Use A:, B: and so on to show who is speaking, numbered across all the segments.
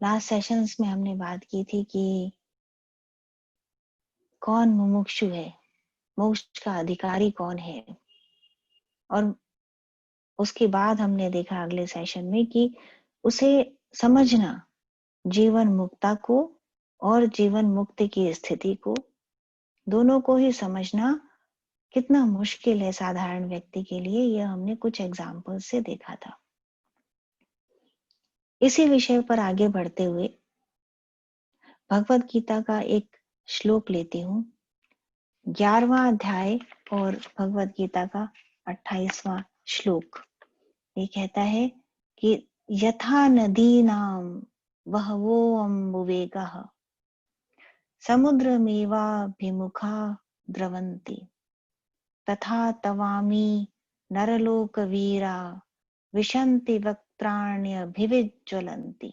A: Last sessions में हमने बात की थी कि कौन मुमुक्षु है, मोक्ष का अधिकारी कौन है, और उसके बाद हमने देखा अगले सेशन में कि उसे समझना, जीवन मुक्ता को और जीवन मुक्ति की स्थिति को, दोनों को ही समझना कितना मुश्किल है साधारण व्यक्ति के लिए। यह हमने कुछ एग्जाम्पल से देखा था। इसी विषय पर आगे बढ़ते हुए भगवत गीता का एक श्लोक लेती हूँ, 11वां अध्याय और भगवत गीता का 28वां श्लोक। ये कहता है कि यथा नदीनां बहवो अम्बुवेगः समुद्रमेवाभिमुखा द्रवन्ति तथा तवामी नरलोकवीरा विशन्ति वक्त्राण्यभिविज्ज्वलन्ति।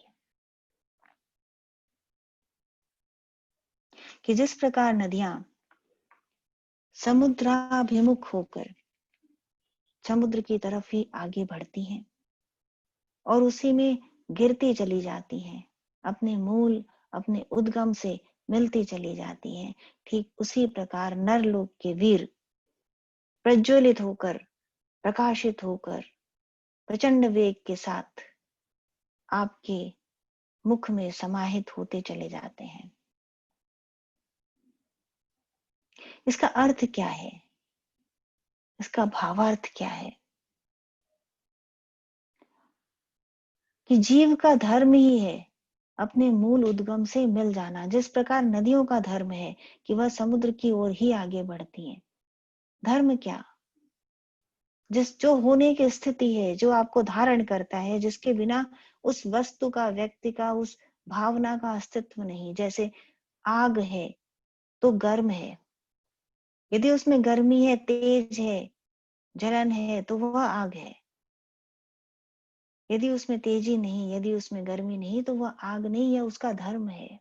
A: कि जिस प्रकार नदियां समुद्राभिमुख होकर समुद्र की तरफ ही आगे बढ़ती हैं और उसी में गिरती चली जाती हैं, अपने मूल, अपने उद्गम से मिलती चली जाती हैं, ठीक उसी प्रकार नरलोक के वीर प्रज्वलित होकर, प्रकाशित होकर, प्रचंड वेग के साथ आपके मुख में समाहित होते चले जाते हैं। इसका अर्थ क्या है? इसका भावार्थ क्या है? कि जीव का धर्म ही है अपने मूल उद्गम से मिल जाना, जिस प्रकार नदियों का धर्म है कि वह समुद्र की ओर ही आगे बढ़ती हैं। धर्म क्या? जिस जो होने की स्थिति है, जो आपको धारण करता है, जिसके बिना उस वस्तु का, व्यक्ति का, उस भावना का अस्तित्व नहीं। जैसे आग है तो गर्म है, यदि उसमें गर्मी है, तेज है, जलन है, तो वह आग है। यदि उसमें तेजी नहीं, यदि उसमें गर्मी नहीं, तो वह आग नहीं है, उसका धर्म है।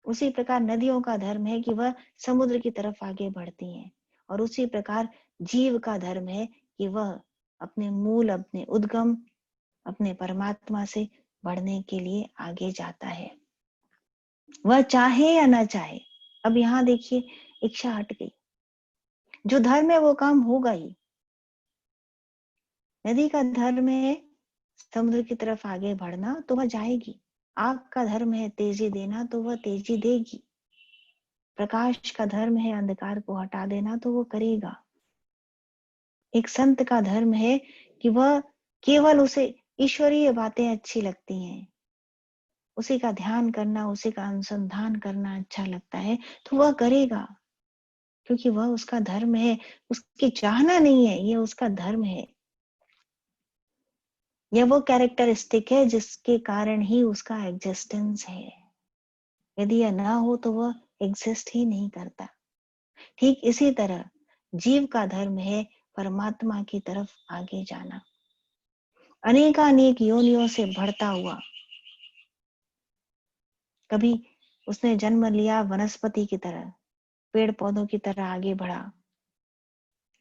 A: उसी प्रकार नदियों का धर्म है कि वह समुद्र की तरफ आगे बढ़ती हैं, और उसी प्रकार जीव का धर्म है कि वह अपने मूल, अपने उद्गम, अपने परमात्मा से बढ़ने के लिए आगे जाता है, वह चाहे या ना चाहे। अब यहाँ देखिए, इच्छा हट गई, जो धर्म है वो काम होगा ही। नदी का धर्म है समुद्र की तरफ आगे बढ़ना, तो वह जाएगी। आग का धर्म है तेजी देना, तो वह तेजी देगी। प्रकाश का धर्म है अंधकार को हटा देना, तो वो करेगा। एक संत का धर्म है कि वह केवल उसे ईश्वरीय बातें अच्छी लगती हैं, उसी का ध्यान करना, उसी का अनुसंधान करना अच्छा लगता है, तो वह करेगा, क्योंकि वह उसका धर्म है। उसकी चाहना नहीं है, ये उसका धर्म है। यह वो कैरेक्टरिस्टिक है जिसके कारण ही उसका एग्जिस्टेंस है। यदि यह ना हो तो वह एग्जिस्ट ही नहीं करता। ठीक इसी तरह जीव का धर्म है परमात्मा की तरफ आगे जाना, अनेकानेक योनियों से बढ़ता हुआ। कभी उसने जन्म लिया वनस्पति की तरह, पेड़ पौधों की तरह आगे बढ़ा,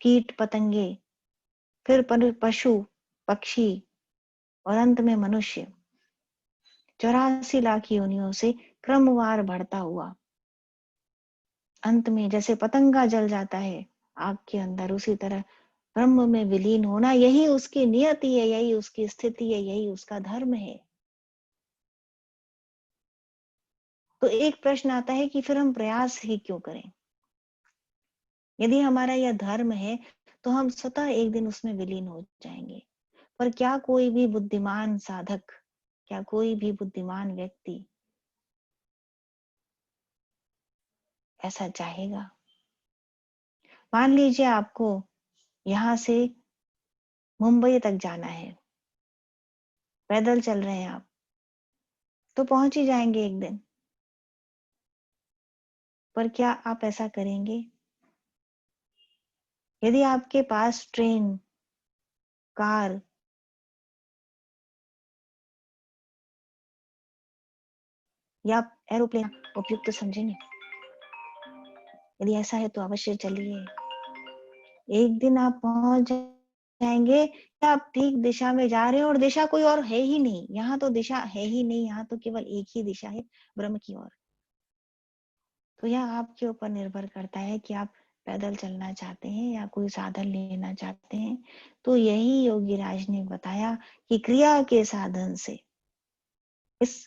A: कीट पतंगे, फिर पशु पक्षी, और अंत में मनुष्य। 84 लाख योनियों से क्रमवार बढ़ता हुआ अंत में जैसे पतंगा जल जाता है आग के अंदर, उसी तरह ब्रह्म में विलीन होना, यही उसकी नियति है, यही उसकी स्थिति है, यही उसका धर्म है। तो एक प्रश्न आता है कि फिर हम प्रयास ही क्यों करें? यदि हमारा यह धर्म है तो हम स्वतः एक दिन उसमें विलीन हो जाएंगे। पर क्या कोई भी बुद्धिमान साधक, क्या कोई भी बुद्धिमान व्यक्ति ऐसा चाहेगा? मान लीजिए आपको यहां से मुंबई तक जाना है, पैदल चल रहे हैं आप, तो पहुंच ही जाएंगे एक दिन। पर क्या आप ऐसा करेंगे? यदि आपके पास ट्रेन, कार, या एरोप्लेन उपयुक्त तो समझेंगे? यदि ऐसा है तो अवश्य चलिए, एक दिन आप पहुंच जाएंगे कि आप ठीक दिशा में जा रहे हो और दिशा कोई और है ही नहीं। यहाँ तो दिशा है ही नहीं, यहाँ तो केवल एक ही दिशा है, ब्रह्म की ओर। तो यह आपके ऊपर निर्भर करता है कि आप पैदल चलना चाहते हैं या कोई साधन लेना चाहते हैं। तो यही योगी राज ने बताया कि क्रिया के साधन से इस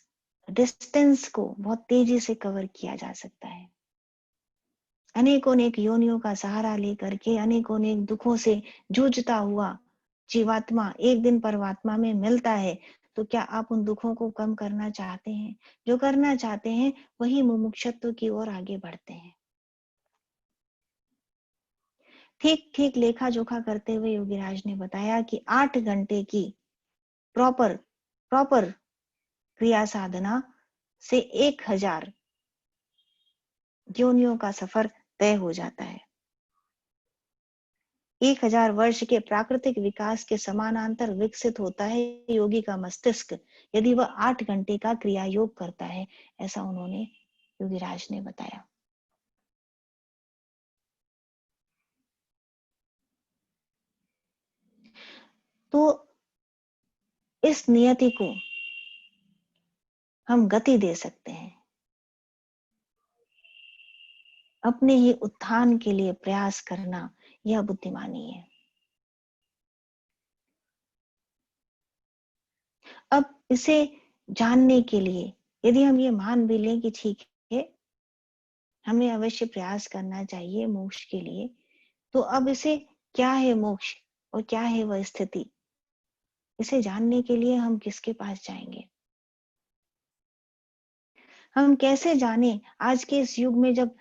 A: डिस्टेंस को बहुत तेजी से कवर किया जा सकता है। अनेकों अनेक योनियों का सहारा लेकर के अनेकों अनेक दुखों से जूझता हुआ जीवात्मा एक दिन परमात्मा में मिलता है। तो क्या आप उन दुखों को कम करना चाहते हैं? जो करना चाहते हैं वही मुमुक्षुत्व की ओर आगे बढ़ते हैं। ठीक ठीक लेखा जोखा करते हुए योगीराज ने बताया कि 8 घंटे की प्रॉपर प्रॉपर क्रिया साधना से 1000 योनियों का सफर तय हो जाता है। 1000 वर्ष के प्राकृतिक विकास के समानांतर विकसित होता है योगी का मस्तिष्क, यदि वह 8 घंटे का क्रिया योग करता है। ऐसा उन्होंने योगीराज ने बताया। तो इस नियति को हम गति दे सकते हैं, अपने ही उत्थान के लिए प्रयास करना यह बुद्धिमानी है। अब इसे जानने के लिए यदि हम ये मान भी लें कि ठीक है, हमें अवश्य प्रयास करना चाहिए मोक्ष के लिए, तो अब इसे क्या है मोक्ष और क्या है वह स्थिति, इसे जानने के लिए हम किसके पास जाएंगे? हम कैसे जाने आज के इस युग में जब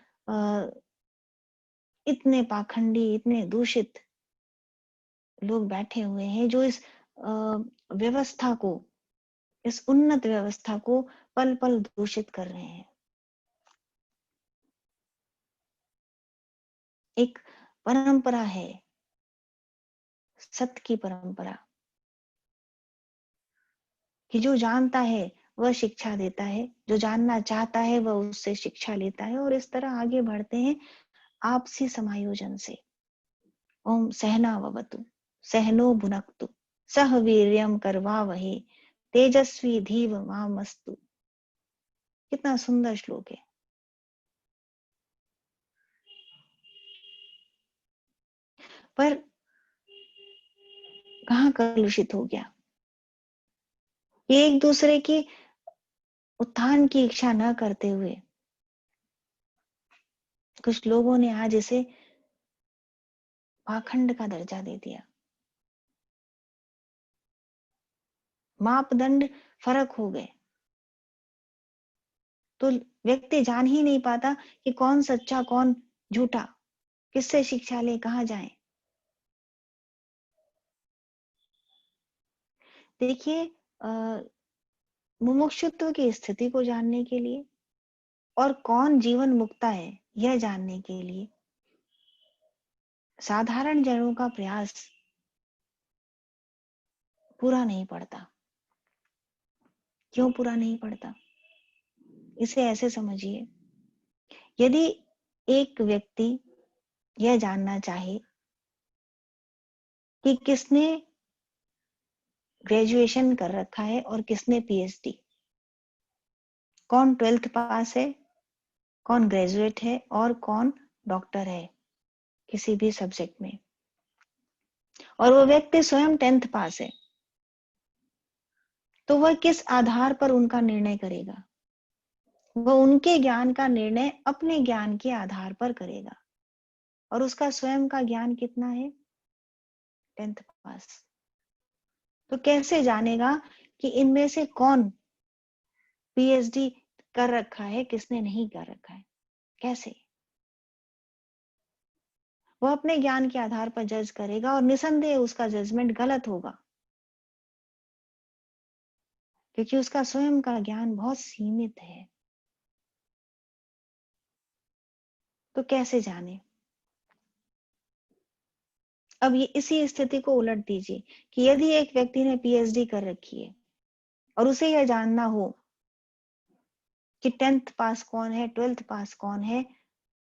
A: इतने पाखंडी, इतने दूषित लोग बैठे हुए हैं जो इस व्यवस्था को, इस उन्नत व्यवस्था को पल पल दूषित कर रहे हैं। एक परंपरा है, सत्य की परंपरा, कि जो जानता है वह शिक्षा देता है, जो जानना चाहता है वह उससे शिक्षा लेता है, और इस तरह आगे बढ़ते हैं आपसी समायोजन से। ओम सहनाववतु सहनो भुनक्तु सह वीर्यम करवावहे तेजस्वी धीमतामस्तु। कितना सुंदर श्लोक है। पर कहाँ कलुषित हो गया? एक दूसरे की उत्थान की इच्छा न करते हुए कुछ लोगों ने आज इसे पाखंड का दर्जा दे दिया। मापदंड फर्क हो गए, तो व्यक्ति जान ही नहीं पाता कि कौन सच्चा कौन झूठा, किससे शिक्षा ले, कहाँ जाए। देखिए, मुमुक्षुत्व की स्थिति को जानने के लिए और कौन जीवन मुक्ता है यह जानने के लिए साधारण जनों का प्रयास पूरा नहीं पड़ता। क्यों पूरा नहीं पड़ता? इसे ऐसे समझिए, यदि एक व्यक्ति यह जानना चाहे कि किसने ग्रेजुएशन कर रखा है और किसने पीएचडी, कौन 12th पास है, कौन ग्रेजुएट है और कौन डॉक्टर है किसी भी सब्जेक्ट में, और वो व्यक्ति स्वयं 10th पास है, तो वह किस आधार पर उनका निर्णय करेगा? वह उनके ज्ञान का निर्णय अपने ज्ञान के आधार पर करेगा, और उसका स्वयं का ज्ञान कितना है? 10th पास। तो कैसे जानेगा कि इनमें से कौन पीएचडी कर रखा है, किसने नहीं कर रखा है? कैसे? वह अपने ज्ञान के आधार पर जज करेगा और निसंदेह उसका जजमेंट गलत होगा, क्योंकि उसका स्वयं का ज्ञान बहुत सीमित है। तो कैसे जाने? अब ये इसी स्थिति को उलट दीजिए कि यदि एक व्यक्ति ने पीएचडी कर रखी है और उसे यह जानना हो कि 10th पास कौन है, 12th पास कौन है,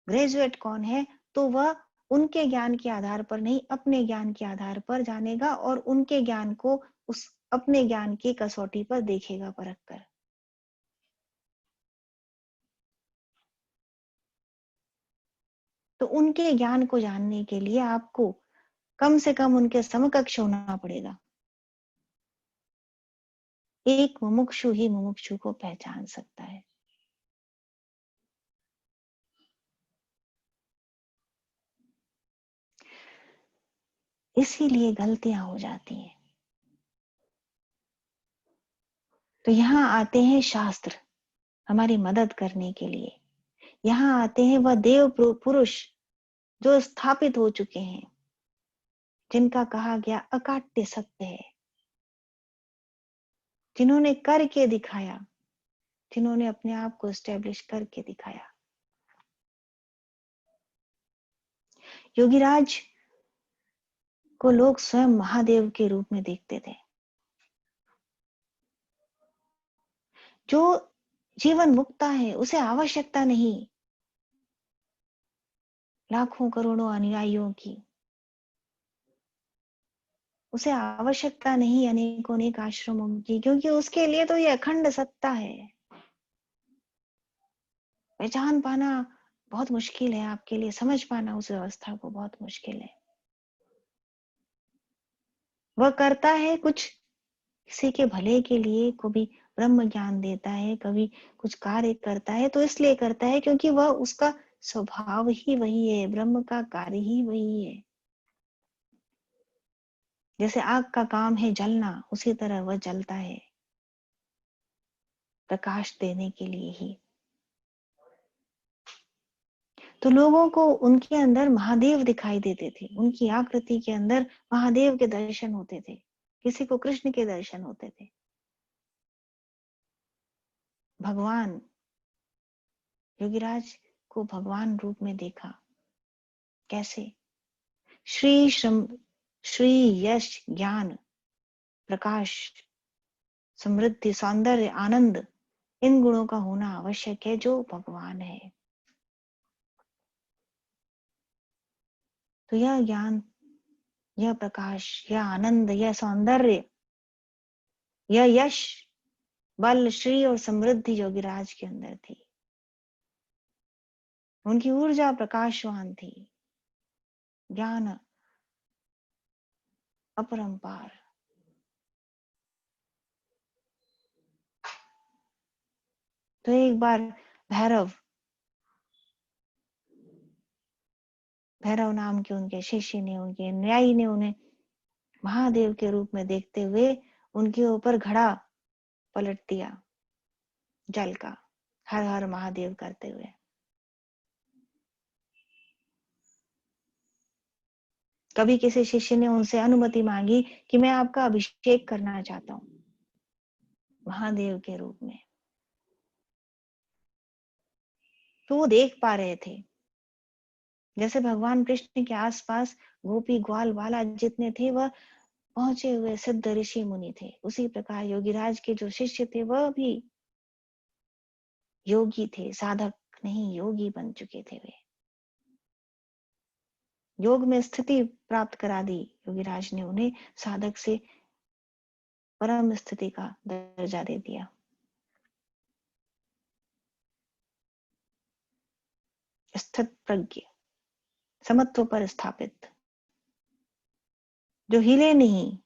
A: ग्रेजुएट कौन है, तो वह उनके ज्ञान के आधार पर नहीं, अपने ज्ञान के आधार पर जानेगा और उनके ज्ञान को उस अपने ज्ञान की कसौटी पर देखेगा, परख कर। तो उनके ज्ञान को जानने के लिए आपको कम से कम उनके समकक्ष होना पड़ेगा। एक मुमुक्षु ही मुमुक्षु को पहचान सकता है। इसीलिए गलतियां हो जाती हैं। तो यहाँ आते हैं शास्त्र हमारी मदद करने के लिए। यहाँ आते हैं वह देव पुरुष जो स्थापित हो चुके हैं, जिनका कहा गया अकाट्य सत्य है, जिन्होंने करके दिखाया, जिन्होंने अपने आप को एस्टेब्लिश करके दिखाया। योगीराज को लोग स्वयं महादेव के रूप में देखते थे, जो जीवन मुक्ता है उसे आवश्यकता नहीं लाखों करोड़ों अनुयायियों की, उसे आवश्यकता नहीं अनेकों अनेक आश्रमों की, क्योंकि उसके लिए तो ये अखंड सत्ता है। पहचान पाना बहुत मुश्किल है आपके लिए, समझ पाना उस व्यवस्था को बहुत मुश्किल है। वह करता है कुछ किसी के भले के लिए, कभी ब्रह्म ज्ञान देता है, कभी कुछ कार्य करता है, तो इसलिए करता है क्योंकि वह उसका स्वभाव ही वही है, ब्रह्म का कार्य ही वही है। जैसे आग का काम है जलना, उसी तरह वह जलता है प्रकाश देने के लिए ही। तो लोगों को उनके अंदर महादेव दिखाई देते थे, उनकी आकृति के अंदर महादेव के दर्शन होते थे, किसी को कृष्ण के दर्शन होते थे। भगवान, योगीराज को भगवान रूप में देखा। कैसे? श्री श्रम, श्री यश ज्ञान प्रकाश समृद्धि सौंदर्य आनंद, इन गुणों का होना आवश्यक है जो भगवान है। तो यह ज्ञान, यह प्रकाश, यह आनंद, यह सौंदर्य, यह यश, बल, श्री और समृद्धि योगीराज के अंदर थी। उनकी ऊर्जा प्रकाशवान थी, ज्ञान अपरंपार। तो एक बार भैरव, भैरव नाम के उनके शिष्य ने, उनके न्यायी ने उन्हें महादेव के रूप में देखते हुए उनके ऊपर घड़ा पलट दिया जल का, हर हर महादेव करते हुए। कभी किसी शिष्य ने उनसे अनुमति मांगी कि मैं आपका अभिषेक करना चाहता हूं महादेव के रूप में, तो वो देख पा रहे थे जैसे भगवान कृष्ण के आसपास गोपी ग्वाल वाला जितने थे वह पहुंचे हुए सिद्ध ऋषि मुनि थे, उसी प्रकार योगीराज के जो शिष्य थे वह भी योगी थे, साधक नहीं योगी बन चुके थे। वे योग में स्थिति प्राप्त करा दी योगीराज ने उन्हें, साधक से परम स्थिति का दर्जा दे दिया। स्थित प्रज्ञ, समत्व पर स्थापित, जो हिले नहीं,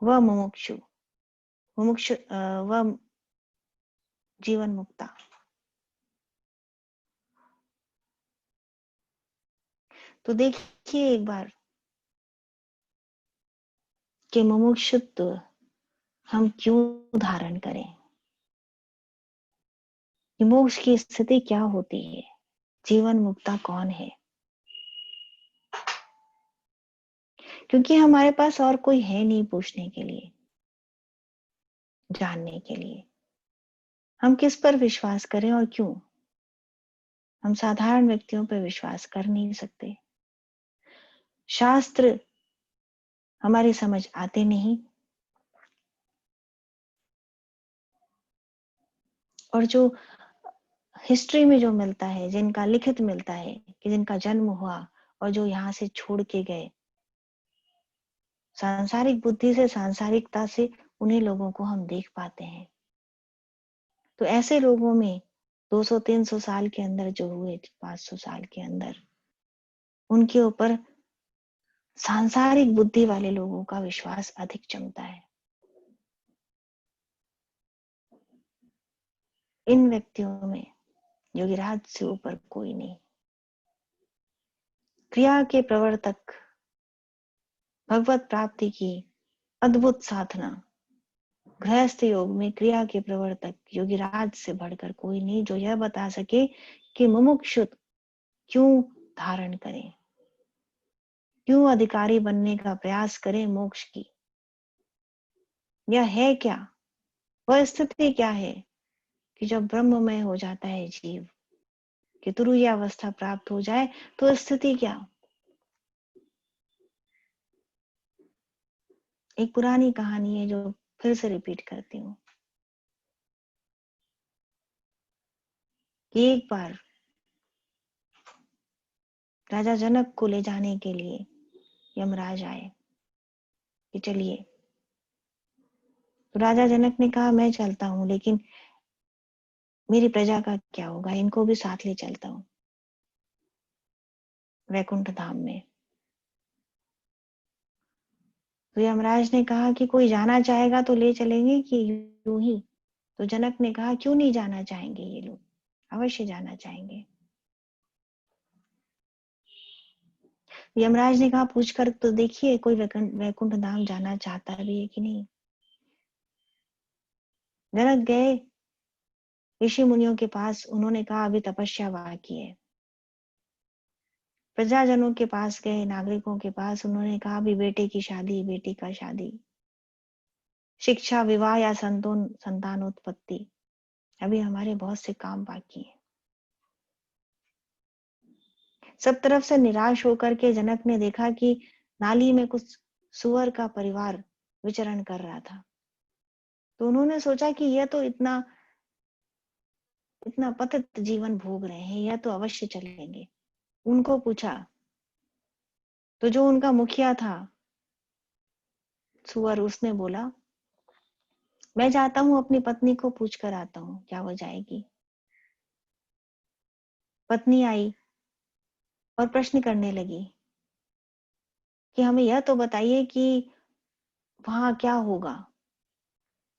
A: वह मुमुक्षु, मुमुक्षु वह जीवन मुक्ता। तो देखिए एक बार कि मुमुक्षुत्व हम क्यों धारण करें, कि मोक्ष की स्थिति क्या होती है, जीवन मुक्ता कौन है। क्योंकि हमारे पास और कोई है नहीं पूछने के लिए, जानने के लिए। हम किस पर विश्वास करें और क्यों? हम साधारण व्यक्तियों पर विश्वास कर नहीं सकते, शास्त्र हमारी समझ आते नहीं, और जो हिस्ट्री में जो मिलता है, जिनका लिखित मिलता है कि जिनका जन्म हुआ और जो यहाँ से छोड़ के गए, सांसारिक बुद्धि से, सांसारिकता से उन्हीं लोगों को हम देख पाते हैं। तो ऐसे लोगों में 200-300 साल के अंदर जो हुए, 500 साल के अंदर, उनके ऊपर सांसारिक बुद्धि वाले लोगों का विश्वास अधिक जमता है। इन व्यक्तियों में योगिराज से ऊपर कोई नहीं। क्रिया के प्रवर्तक, भगवत प्राप्ति की अद्भुत साधना, गृहस्थ योग में क्रिया के प्रवर्तक योगिराज से बढ़कर कोई नहीं, जो यह बता सके कि मुमुक्षु क्यों धारण करें, क्यों अधिकारी बनने का प्रयास करें मोक्ष की। यह है क्या, वह स्थिति क्या है कि जब ब्रह्ममय हो जाता है जीव, कि तुरीय अवस्था प्राप्त हो जाए, तो स्थिति क्या। एक पुरानी कहानी है जो फिर से रिपीट करती हूँ कि एक बार राजा जनक को ले जाने के लिए यमराज आए कि चलिए। तो राजा जनक ने कहा मैं चलता हूं, लेकिन मेरी प्रजा का क्या होगा, इनको भी साथ ले चलता हूं वैकुंठ धाम में। तो यमराज ने कहा कि कोई जाना चाहेगा तो ले चलेंगे कि यूं ही। तो जनक ने कहा क्यों नहीं जाना चाहेंगे, ये लोग अवश्य जाना चाहेंगे। यमराज ने कहा पूछ कर तो देखिए कोई वैकुंठ धाम जाना चाहता भी है कि नहीं। जनक गए ऋषि मुनियों के पास, उन्होंने कहा अभी तपस्या बाकी है। प्रजाजनों के पास गए, नागरिकों के पास, उन्होंने कहा अभी बेटे की शादी, बेटी का शादी, शिक्षा, विवाह या संतानोत्पत्ति, अभी हमारे बहुत से काम बाकी हैं। सब तरफ से निराश होकर के जनक ने देखा कि नाली में कुछ सुअर का परिवार विचरण कर रहा था। तो उन्होंने सोचा कि यह तो इतना इतना पतित जीवन भोग रहे हैं, यह तो अवश्य चलेंगे। उनको पूछा तो जो उनका मुखिया था सुअर, उसने बोला मैं जाता हूं, अपनी पत्नी को पूछ कर आता हूं क्या हो जाएगी। पत्नी आई और प्रश्न करने लगी कि हमें यह तो बताइए कि वहां क्या होगा,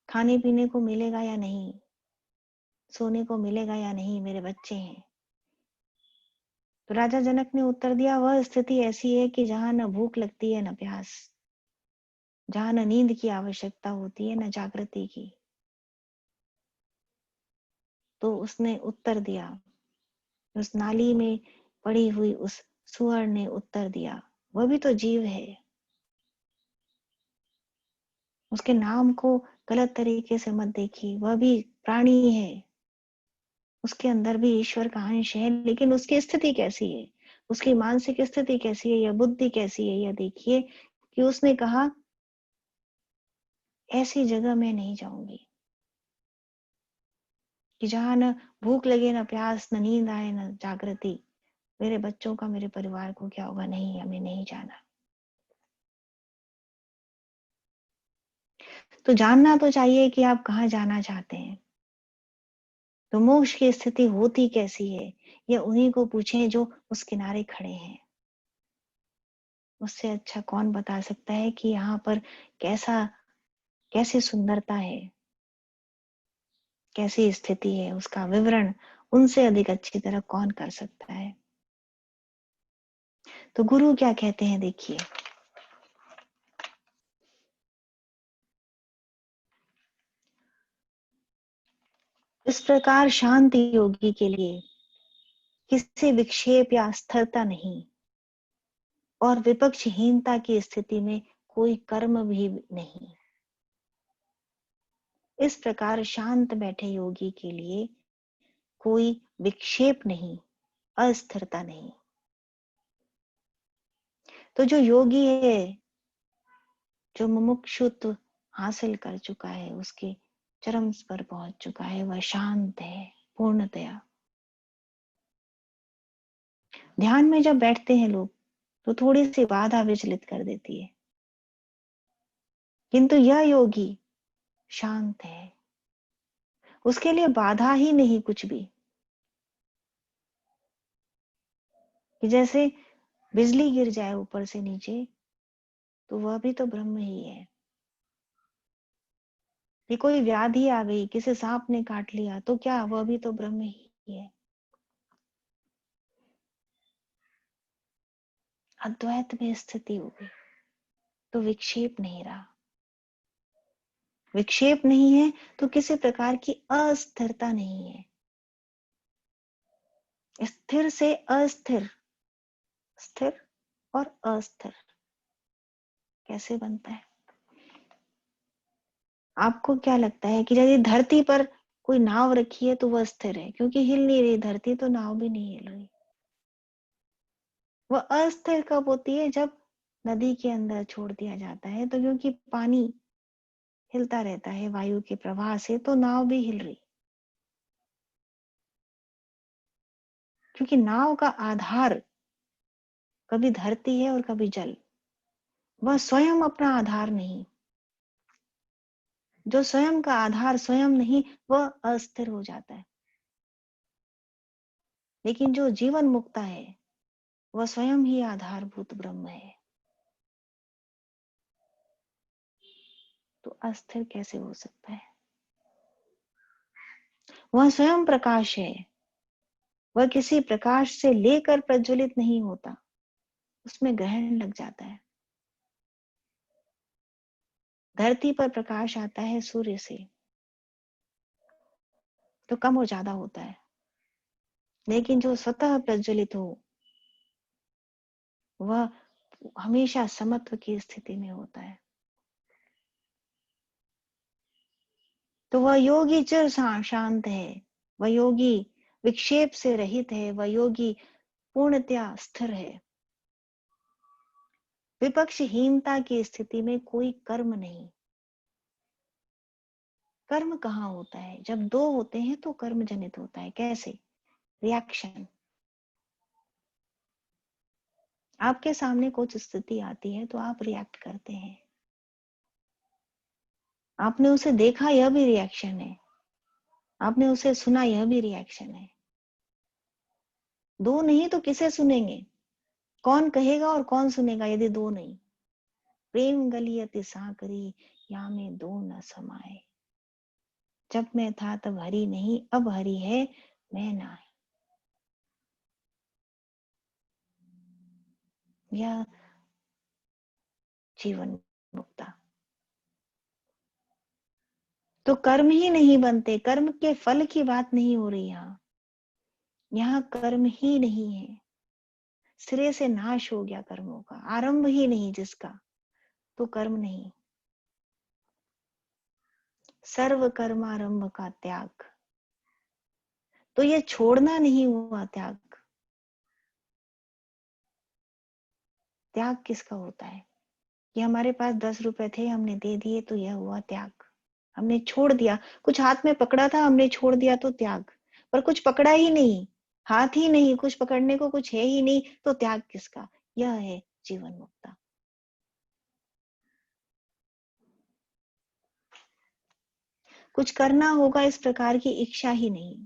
A: खाने पीने को मिलेगा या नहीं, सोने को मिलेगा या नहीं, मेरे बच्चे हैं। तो राजा जनक ने उत्तर दिया वह स्थिति ऐसी है कि जहां न भूख लगती है न प्यास, जहां न नींद की आवश्यकता होती है न जागृति की। तो उसने उत्तर दिया, उस नाली में पड़ी हुई उस सुअर ने उत्तर दिया वह भी तो जीव है, उसके नाम को गलत तरीके से मत देखिए, वह भी प्राणी है, उसके अंदर भी ईश्वर का अंश है, लेकिन उसकी स्थिति कैसी है, उसकी मानसिक स्थिति कैसी है, या बुद्धि कैसी है, यह देखिए। कि उसने कहा ऐसी जगह मैं नहीं जाऊंगी कि जहां न भूख लगे, न प्यास, न नींद आए, न जागृति, मेरे बच्चों का, मेरे परिवार को क्या होगा, नहीं, हमें नहीं जाना। तो जानना तो चाहिए कि आप कहाँ जाना चाहते हैं। तो मोक्ष की स्थिति होती कैसी है, यह उन्हीं को पूछें जो उस किनारे खड़े हैं। उससे अच्छा कौन बता सकता है कि यहाँ पर कैसा, कैसी सुंदरता है, कैसी स्थिति है, उसका विवरण उनसे अधिक अच्छी तरह कौन कर सकता है। तो गुरु क्या कहते हैं देखिए, इस प्रकार शांत योगी के लिए किसी विक्षेप या अस्थिरता नहीं, और विपक्षहीनता की स्थिति में कोई कर्म भी नहीं। इस प्रकार शांत बैठे योगी के लिए कोई विक्षेप नहीं, अस्थिरता नहीं। तो जो योगी है, जो मुमुक्षुत्व हासिल कर चुका है, उसके चरम पर पहुंच चुका है, वह शांत है पूर्णतया। ध्यान में जब बैठते हैं लोग, तो थोड़ी सी बाधा विचलित कर देती है। किंतु यह योगी शांत है, उसके लिए बाधा ही नहीं कुछ भी। कि जैसे बिजली गिर जाए ऊपर से नीचे तो वह भी तो ब्रह्म ही है। कि कोई व्याधि आ गई, किसी सांप ने काट लिया, तो क्या वह भी तो ब्रह्म ही है। अद्वैत में स्थिति हो गई तो विक्षेप नहीं रहा। विक्षेप नहीं है तो किसी प्रकार की अस्थिरता नहीं है। स्थिर से अस्थिर, स्थिर और अस्थिर कैसे बनता है? आपको क्या लगता है कि यदि धरती पर कोई नाव रखी है तो वह स्थिर है, क्योंकि हिल नहीं रही धरती, तो नाव भी नहीं हिल रही। वह अस्थिर कब होती है? जब नदी के अंदर छोड़ दिया जाता है, तो क्योंकि पानी हिलता रहता है वायु के प्रवाह से, तो नाव भी हिल रही। क्योंकि नाव का आधार कभी धरती है और कभी जल। वह स्वयं अपना आधार नहीं। जो स्वयं का आधार स्वयं नहीं, वह अस्थिर हो जाता है। लेकिन जो जीवन मुक्ता है वह स्वयं ही आधारभूत ब्रह्म है। तो अस्थिर कैसे हो सकता है? वह स्वयं प्रकाश है। वह किसी प्रकाश से लेकर प्रज्वलित नहीं होता, उसमें ग्रहण लग जाता है। धरती पर प्रकाश आता है सूर्य से तो कम और ज्यादा होता है, लेकिन जो स्वतः प्रज्वलित हो वह हमेशा समत्व की स्थिति में होता है। तो वह योगी चिर शांत है। वह योगी विक्षेप से रहित है। वह योगी पूर्णतया स्थिर है। विपक्षहीनता की स्थिति में कोई कर्म नहीं। कर्म कहाँ होता है? जब दो होते हैं तो कर्म जनित होता है। कैसे? रिएक्शन। आपके सामने कुछ स्थिति आती है तो आप रिएक्ट करते हैं। आपने उसे देखा, यह भी रिएक्शन है। आपने उसे सुना, यह भी रिएक्शन है। दो नहीं तो किसे सुनेंगे? कौन कहेगा और कौन सुनेगा यदि दो नहीं? प्रेम गलियति साकरी, या में दो न समाए। जब मैं था तब हरि नहीं, अब हरि है मैं ना। यह जीवन मुक्ता। तो कर्म ही नहीं बनते। कर्म के फल की बात नहीं हो रही यहाँ। यहाँ कर्म ही नहीं है। सिरे से नाश हो गया कर्मों का, आरंभ ही नहीं जिसका, तो कर्म नहीं। सर्व कर्मारंभ का त्याग। तो ये छोड़ना नहीं हुआ त्याग। त्याग किसका होता है? कि हमारे पास 10 रुपए थे, हमने दे दिए, तो यह हुआ त्याग। हमने छोड़ दिया। कुछ हाथ में पकड़ा था, हमने छोड़ दिया, तो त्याग। पर कुछ पकड़ा ही नहीं, हाथ ही नहीं, कुछ पकड़ने को कुछ है ही नहीं, तो त्याग किसका? यह है जीवन मुक्ता। कुछ करना होगा इस प्रकार की इच्छा ही नहीं।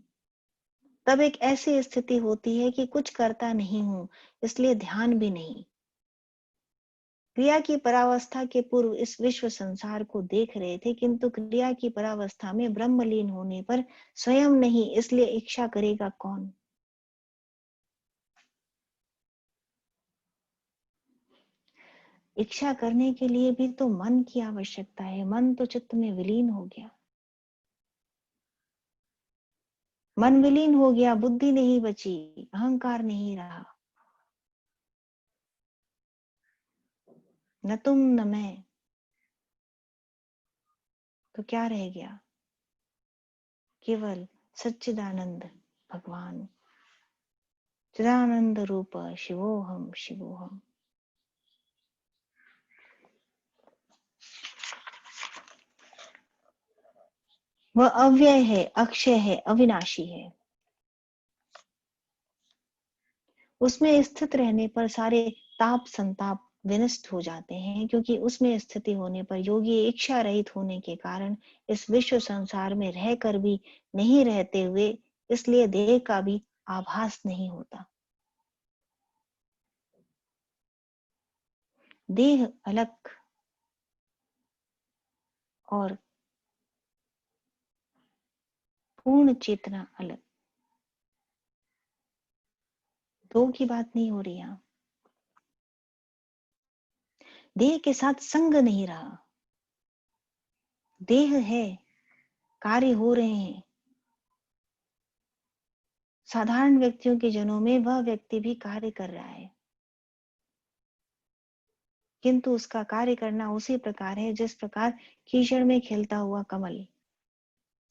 A: तब एक ऐसी स्थिति होती है कि कुछ करता नहीं हूं, इसलिए ध्यान भी नहीं। क्रिया की परावस्था के पूर्व इस विश्व संसार को देख रहे थे, किंतु क्रिया की परावस्था में ब्रह्मलीन होने पर स्वयं नहीं, इसलिए इच्छा करेगा कौन? इच्छा करने के लिए भी तो मन की आवश्यकता है। मन तो चित्त में विलीन हो गया। मन विलीन हो गया, बुद्धि नहीं बची, अहंकार नहीं रहा। न तुम न मैं, तो क्या रह गया? केवल सच्चिदानंद भगवान, चिदानंद रूप शिवोहम शिवोहम। वह अव्यय है, अक्षय है, अविनाशी है। उसमें स्थित रहने पर सारे ताप संताप विनष्ट हो जाते हैं, क्योंकि उसमें स्थिति होने पर योगी इच्छा रहित होने के कारण इस विश्व संसार में रहकर भी नहीं रहते हुए, इसलिए देह का भी आभास नहीं होता। देह अलग और पूर्ण चेतना अलग, दो की बात नहीं हो रही यहां। देह के साथ संग नहीं रहा, देह है, कार्य हो रहे हैं। साधारण व्यक्तियों के जनों में वह व्यक्ति भी कार्य कर रहा है, किंतु उसका कार्य करना उसी प्रकार है जिस प्रकार कीचड़ में खिलता हुआ कमल,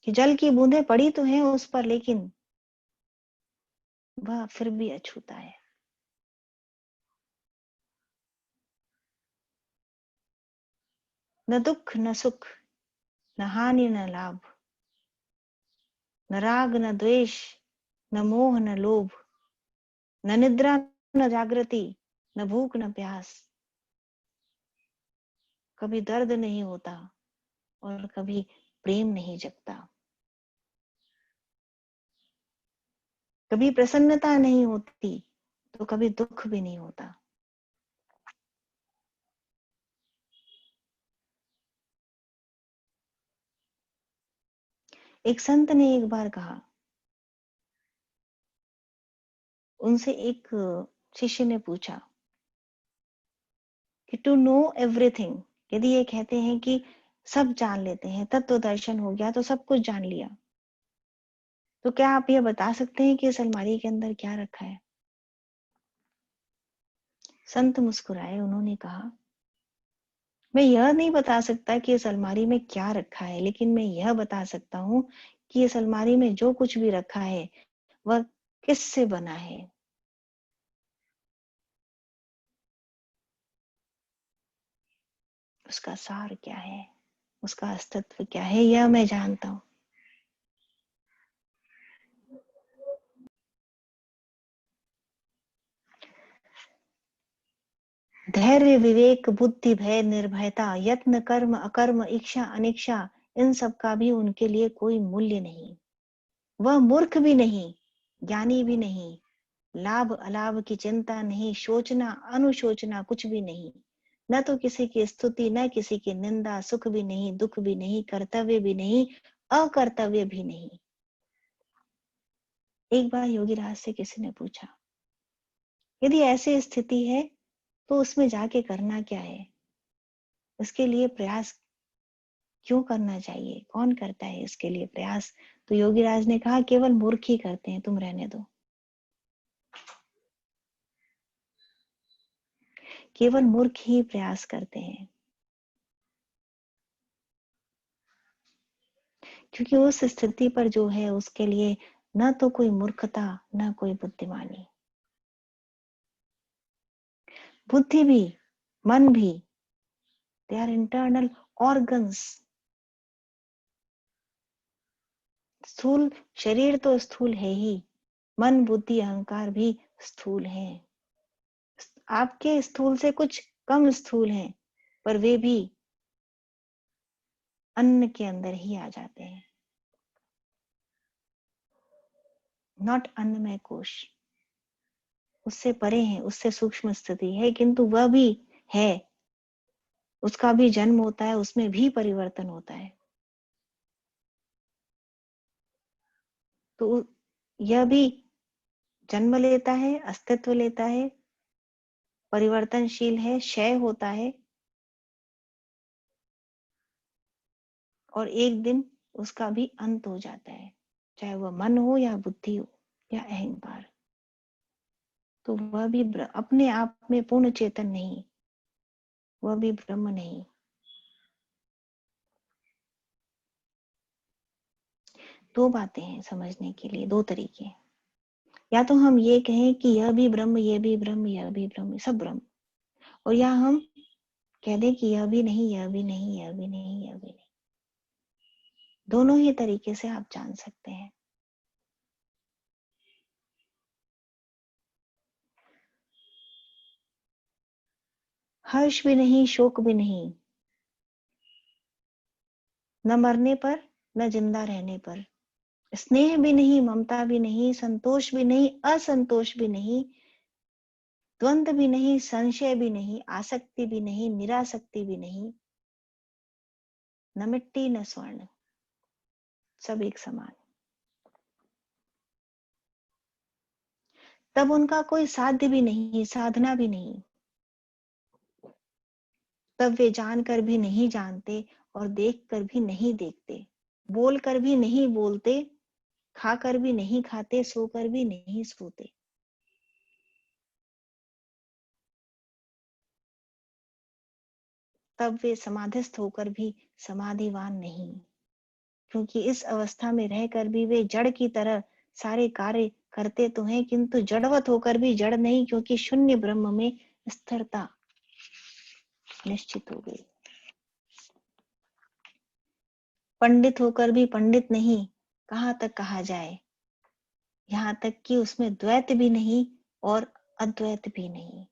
A: कि जल की बूंदें पड़ी तो हैं उस पर, लेकिन वह फिर भी अछूता है। न दुख न सुख, न हानि न लाभ, न राग न द्वेष, न मोह न लोभ, न निद्रा न जागृति, न भूख न प्यास। कभी दर्द नहीं होता और कभी प्रेम नहीं जगता, कभी प्रसन्नता नहीं होती तो कभी दुख भी नहीं होता। एक संत ने एक बार कहा, उनसे एक शिष्य ने पूछा कि टू नो एवरीथिंग, यदि ये कहते हैं कि सब जान लेते हैं, तत्व दर्शन हो गया तो सब कुछ जान लिया, तो क्या आप ये बता सकते हैं कि इस अलमारी के अंदर क्या रखा है? संत मुस्कुराए, उन्होंने कहा, मैं यह नहीं बता सकता कि इस अलमारी में क्या रखा है, लेकिन मैं यह बता सकता हूँ कि इस अलमारी में जो कुछ भी रखा है वह किससे बना है, उसका सार क्या है, उसका अस्तित्व क्या है, यह मैं जानता हूँ। धैर्य विवेक बुद्धि भय निर्भयता यत्न कर्म अकर्म इच्छा अनिच्छा, इन सब का भी उनके लिए कोई मूल्य नहीं। वह मूर्ख भी नहीं, ज्ञानी भी नहीं, लाभ अलाभ की चिंता नहीं, सोचना अनुशोचना कुछ भी नहीं, न तो किसी की स्तुति न किसी की निंदा, सुख भी नहीं दुख भी नहीं, कर्तव्य भी नहीं अकर्तव्य भी नहीं। एक बार योगी राज से किसी ने पूछा, यदि ऐसी स्थिति है तो उसमें जाके करना क्या है, इसके लिए प्रयास क्यों करना चाहिए, कौन करता है इसके लिए प्रयास? तो योगी राज ने कहा, केवल मूर्ख ही करते हैं, तुम रहने दो। केवल मूर्ख ही प्रयास करते हैं, क्योंकि उस स्थिति पर जो है उसके लिए न तो कोई मूर्खता न कोई बुद्धिमानी। बुद्धि भी मन भी, दे आर इंटरनल ऑर्गन्स। स्थूल शरीर तो स्थूल है ही, मन बुद्धि अहंकार भी स्थूल है। आपके स्थूल से कुछ कम स्थूल हैं, पर वे भी अन्न के अंदर ही आ जाते हैं, नॉट अन्नमय कोश, उससे परे हैं, उससे सूक्ष्म स्थिति है, किंतु वह भी है, उसका भी जन्म होता है, उसमें भी परिवर्तन होता है। तो यह भी जन्म लेता है, अस्तित्व लेता है, परिवर्तनशील है, क्षय होता है, और एक दिन उसका भी अंत हो जाता है, चाहे वह मन हो या बुद्धि हो या अहंकार। तो वह भी अपने आप में पूर्ण चेतन नहीं, वह भी ब्रह्म नहीं। दो बातें हैं समझने के लिए, दो तरीके। या तो हम ये कहें कि यह भी ब्रह्म, यह भी ब्रह्म, यह भी ब्रह्म, सब ब्रह्म, और या हम कह दें कि यह भी नहीं, यह भी नहीं, यह भी नहीं, यह भी नहीं। दोनों ही तरीके से आप जान सकते हैं। हर्ष भी नहीं, शोक भी नहीं, न मरने पर न जिंदा रहने पर, स्नेह भी नहीं, ममता भी नहीं, संतोष भी नहीं, असंतोष भी नहीं, द्वंद्व भी नहीं, संशय भी नहीं, आसक्ति भी नहीं, निरासक्ति भी नहीं, न मिट्टी न स्वर्ण, सब एक समान। तब उनका कोई साध्य भी नहीं, साधना भी नहीं। तब वे जानकर भी नहीं जानते और देखकर भी नहीं देखते, बोलकर भी नहीं बोलते, खाकर भी नहीं खाते, सोकर भी नहीं सोते। तब वे समाधिस्थ होकर भी समाधिवान नहीं, क्योंकि इस अवस्था में रहकर भी वे जड़ की तरह सारे कार्य करते तो हैं, किंतु जड़वत होकर भी जड़ नहीं, क्योंकि शून्य ब्रह्म में स्थिरता निश्चित हो गई। पंडित होकर भी पंडित नहीं, कहाँ तक कहा जाए, यहाँ तक कि उसमें द्वैत भी नहीं और अद्वैत भी नहीं।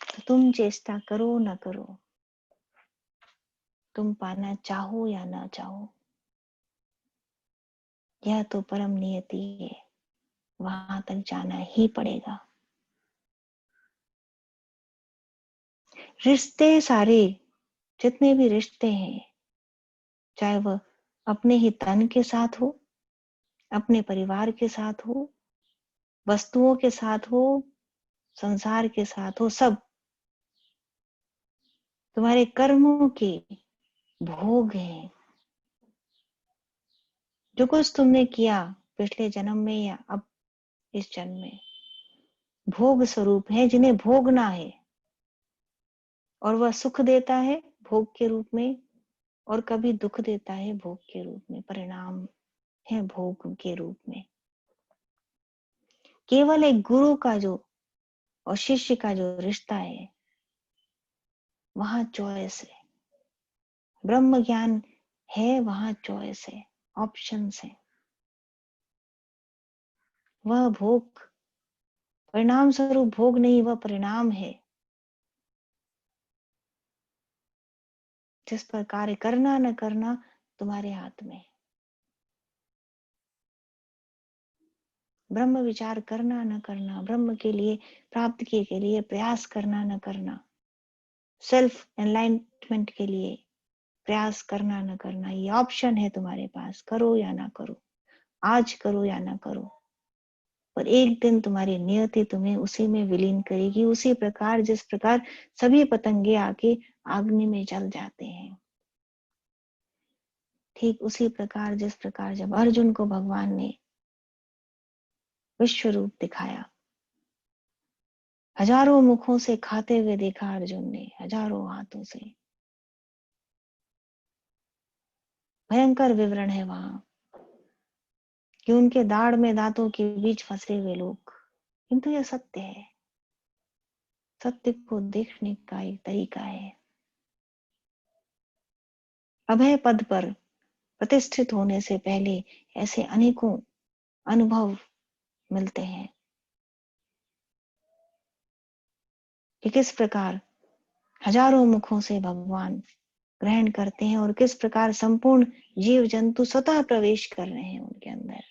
A: तो तुम चेष्टा करो न करो, तुम पाना चाहो या ना चाहो, यह तो परम नियति है, वहां तक जाना ही पड़ेगा। रिश्ते सारे, जितने भी रिश्ते हैं, चाहे वह अपने ही तन के साथ हो, अपने परिवार के साथ हो, वस्तुओं के साथ हो, संसार के साथ हो, सब तुम्हारे कर्मों के भोग हैं। जो कुछ तुमने किया पिछले जन्म में या अब इस जन्म में, भोग स्वरूप है, जिन्हें भोगना है। और वह सुख देता है भोग के रूप में, और कभी दुख देता है भोग के रूप में, परिणाम है भोग के रूप में। केवल एक गुरु का जो और शिष्य का जो रिश्ता है, वहां चॉइस है। ब्रह्म ज्ञान है, वहां चॉइस है, ऑप्शंस है। वह भोग परिणाम स्वरूप भोग नहीं, वह परिणाम है। जिस पर कार्य करना न करना तुम्हारे हाथ में। ब्रह्म विचार करना न करना, ब्रह्म के लिए प्राप्ति के लिए प्रयास करना न करना, सेल्फ एनलाइटमेंट के लिए प्रयास करना न करना, ये ऑप्शन है तुम्हारे पास। करो या ना करो, आज करो या ना करो, पर एक दिन तुम्हारी नियति तुम्हें उसी में विलीन करेगी। उसी प्रकार जिस प्रकार सभी पतंगे आके अग्नि में जल जाते हैं, ठीक उसी प्रकार जिस प्रकार जब अर्जुन को भगवान ने विश्व रूप दिखाया, हजारों मुखों से खाते हुए देखा अर्जुन ने, हजारों हाथों से। भयंकर विवरण है वहां कि उनके दाढ़ में दांतों के बीच फंसे हुए लोग, किंतु यह सत्य है। सत्य को देखने का एक तरीका है। अभय पद पर प्रतिष्ठित होने से पहले ऐसे अनेकों अनुभव मिलते हैं कि किस प्रकार हजारों मुखों से भगवान ग्रहण करते हैं और किस प्रकार संपूर्ण जीव जंतु स्वतः प्रवेश कर रहे हैं उनके अंदर।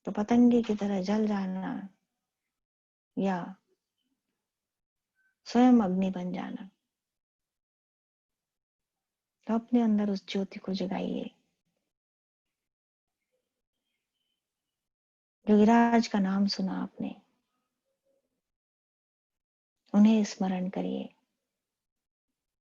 A: तो पतंगे की तरह जल जाना या स्वयं अग्नि बन जाना, तो अपने अंदर उस ज्योति को जगाइए। योगीराज का नाम सुना आपने, उन्हें स्मरण करिए।